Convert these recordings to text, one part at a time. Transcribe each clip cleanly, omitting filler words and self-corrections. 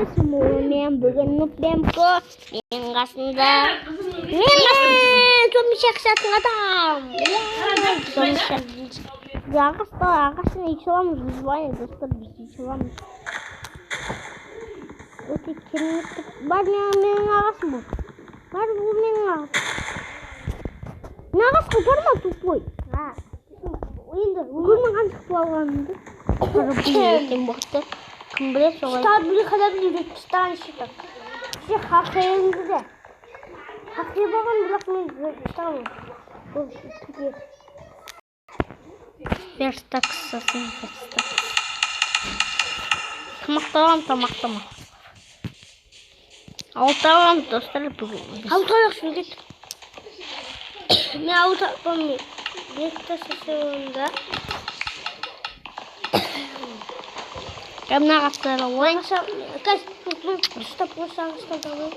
Мен бүгін Нупбемко, менің қасында зомбишек сатын адам. Ағасын үй саламыз, жұбайы достар, біз үй саламыз. Өте кереметтік. Бар менің ағасым бұл. Бар бұл менің ағасым. Менің ағасым көрма тупой. Енді көрмен қаншық болғанымды. Қарып өтен бұқты. Кім білет солай. Штар біле қада біле штаран шетіп. Сен хақиыңды да. Хақи болған бірақ мен штаран. Бұл түге. Верстаксасын верстакс. Тамақтама. Алталам достар бүгін. Алталақ шүндет. Мен алтапам мен. Бекті сәсеуінде. Кәмна қастары ойын. Кәз, ұстап алайын.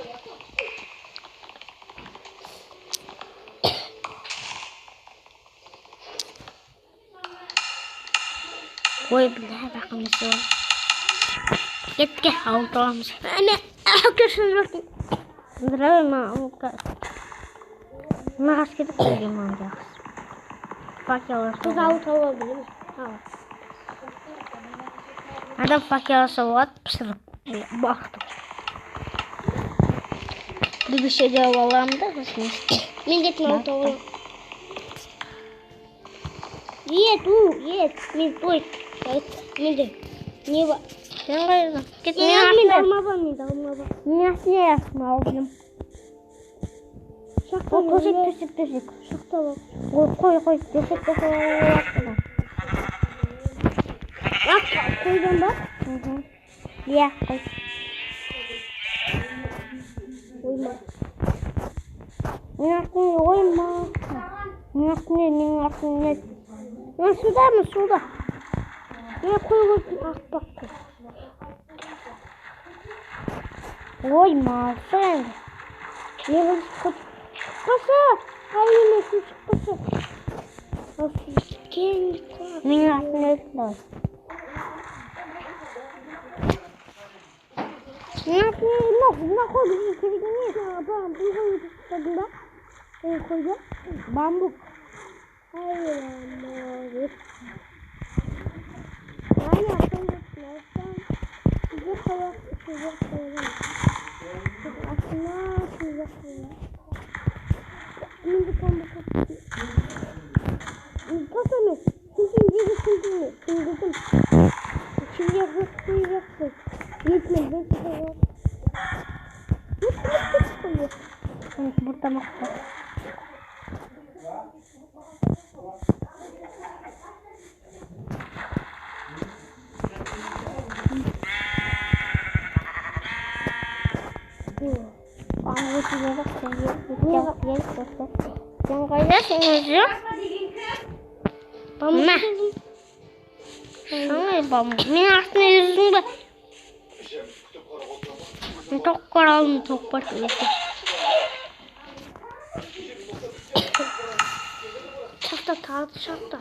Ой, білі, бақымыз ол. Кетке, алталамыз. Әне, көршін жоқын. Здравый, мамка. Нағас кетіп көрген мамды ақсы. Факеласы. Біз алтала білеміз. Адам факеласы болады, пісіріп бақтым. Дүбіше де алам да, мен кетін алтала. Ет, мен той. Менде, не ба? Сен қайырды? Кет, мен алмаба. Мен асыне ясыма алдым. Төсек. Шақта бар. Қой, төсек. Қойдан ба? Иә, қой. Ойма. Мен асыне. Мен суда. Мен қойғызын ақпақты. Ойма, сен. Мен шықпаса. Айыме шықпаса. Мен асыне өтті. Мына қой бізге керек емес. Апам, бұл қойды тұтадың ба? Қойды? Бамбук. Молодец. Аня, сонда сынайсан. Сізге қалақ, сізге қалақ. Асына, сізге қалақ. Менде бамбук қосты. Қос емес. Сендегі сендегі. Сендегім. Сендегі қойы. Етмен бәсі қойы. Burada maqta. Sen kaydasın özü? Bamma. Şanay bamma. Men aslında yüzümde. Tok karalım, tok başlayalım. Şafta.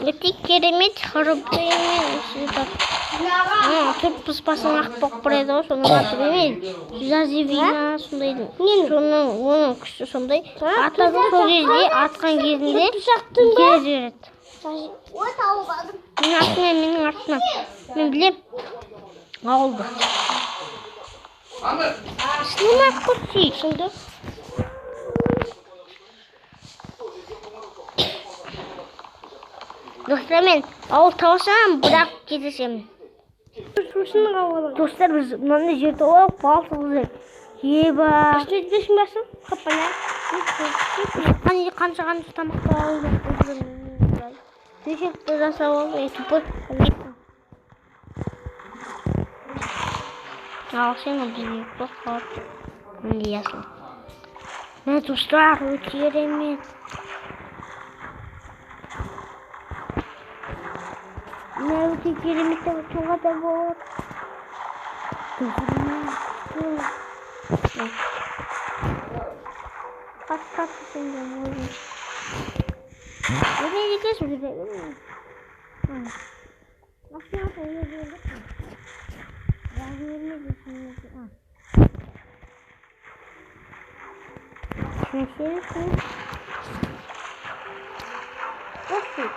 Өте керемет қарапайым сюда. Төрт пұспасын ақ боқ бұрайды ғой, соны қатып емес. Жазевина сондайды. Оның күші сондай. Атады сол кезде, атқан кезінде кері жібереді. Менің артынан. Мен білем. Алды. Снимать курсы, сонда. Достар, мен ауыл тауысам, бірақ кетесем. Достар, біз мынандай жерді олап, бал тұғызыр. Еба. Үстедесің басын? Қапана. Қанша тамақты алды. Төсекті жасап алды. Тупой. Ал сен бізде қоқар. Мінде ясың. Мен достар, өте керемет. Мен өте керемет тұлға да болады. Қат сенден ойын. Buraya gideceğiz mi? Aşağı koyuyoruz. Ben yerine geçiyorum. Şöyle koy. Nasıl?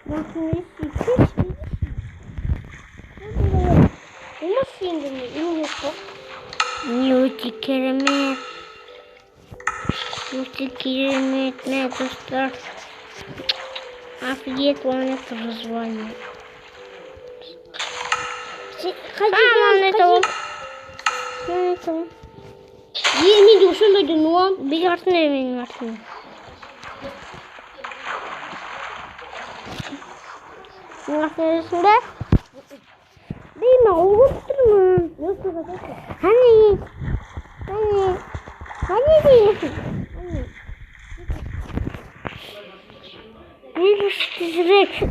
Nasıl hiç nasıl indirmeyi yok? Newti kelimet. Newti kelimet ne dostlar? Офигеть, планета прозвание. Ходи, это. 20 души люди, но бегартные виноваты. Arkadaşlar değil mi? Oluşturma. Hani değil. Жрать.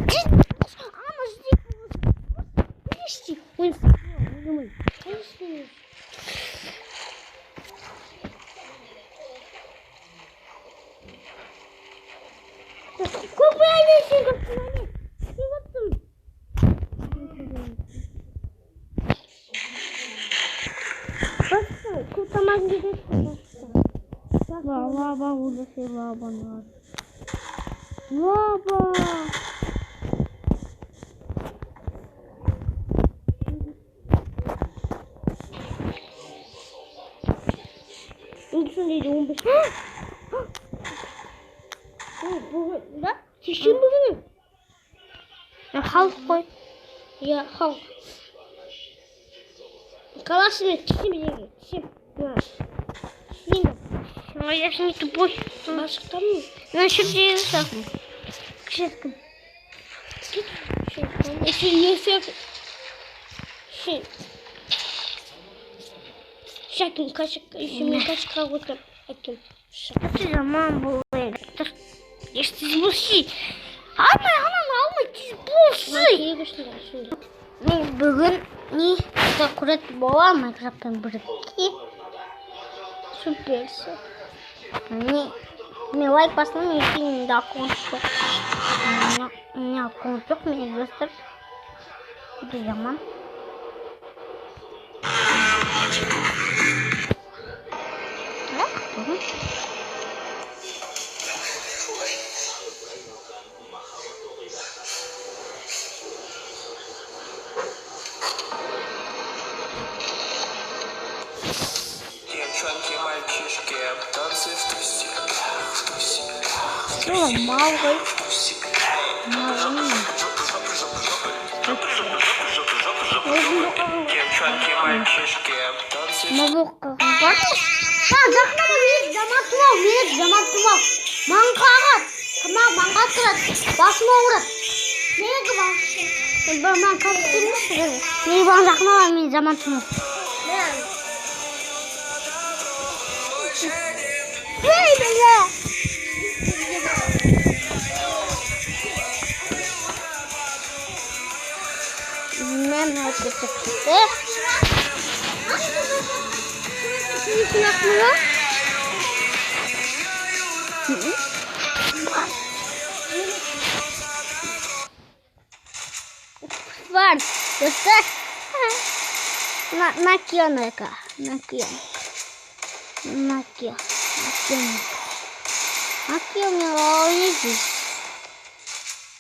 А, может, Лава, улицы, лава, лава. Şöyle 15. Bu da şişim bu. Ya halk koy. Ya halk. Kalasını çişim. Şimdi. Я же не тупой. Başka mı? Насчет динозавров. Шетком. Если есть Şakin kaç şimdi kaç kavga ettim. Şaka zaman bu. İşte bu şey. Alma bu şey. Ben bugün ne kuret boğa Minecraft'tan bıraktı. Süpersin. Не лайк поставим, если не закончу. У меня кончок, мне быстро. Это яман. Девчонки, мальчишки, танцы в тусиках, Малый. Девчонки, мальчишки, танцы в Var. Göster. Nakioneka. Nakioneka.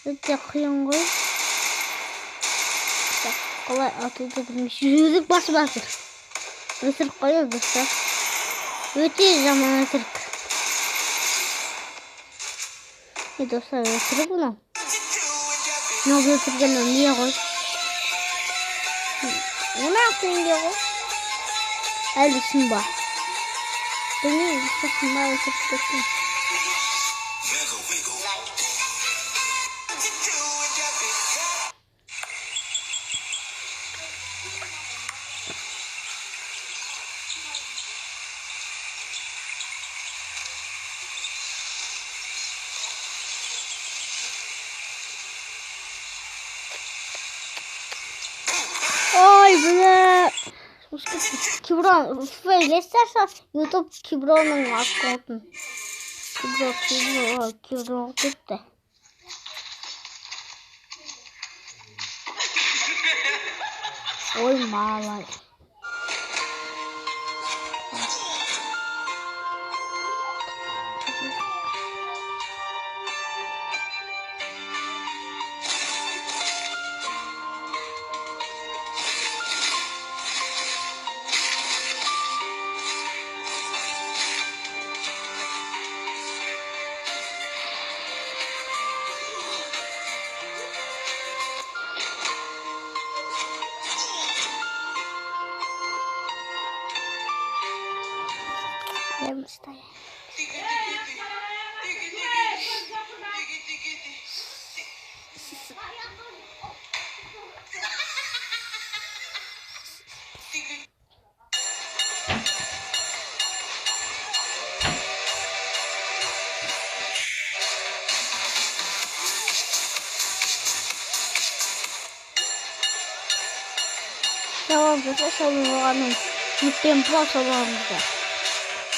Это хлёнгой. Так, колай атылды білмеш. Жүзік басып. Өсіріп қойып достар. Өте жаман өсіріп. Достар өсіріп бұны. Ne oluyor Türkiye'nin niye koy? Ne yaptın diyor? Elbisin bak. Beni saçma yapıyorsun. Böyle Kibron söylestersen YouTube Kibron'un maskotu. Kibron gitti. Oy malay. Я стоять. Tamam, bu salonun tiempo salonunda.